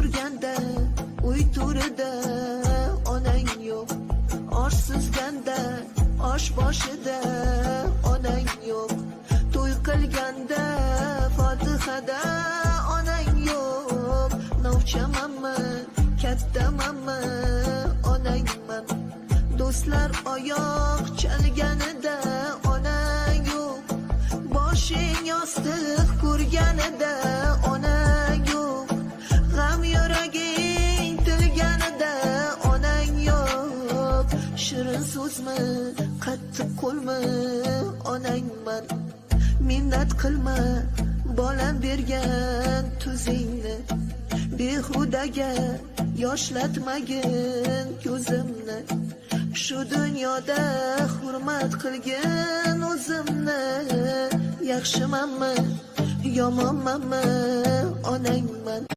turganda uy to'rida onang yo'q, orsizganda osh boshida onang yo'q, to'y qilganda fotihada onang yo'q. Novchamanmi, kattamanmi, onangman. Do'stlar oyoq chalganida onang yo'q, boshing yostiq ko'rganida onang yo'q, g'am yuraging tilganida onang yo'q. Shirin so'zmi, qattiq qo'lmi, onangman. Minnat qilma bolam bergan tuzingni, behudaga yoshlatmagin ko'zimni. Shu dunyoda hurmat qilgin o'zimni. Yaxshimanmi, yomonmanmi, onangman.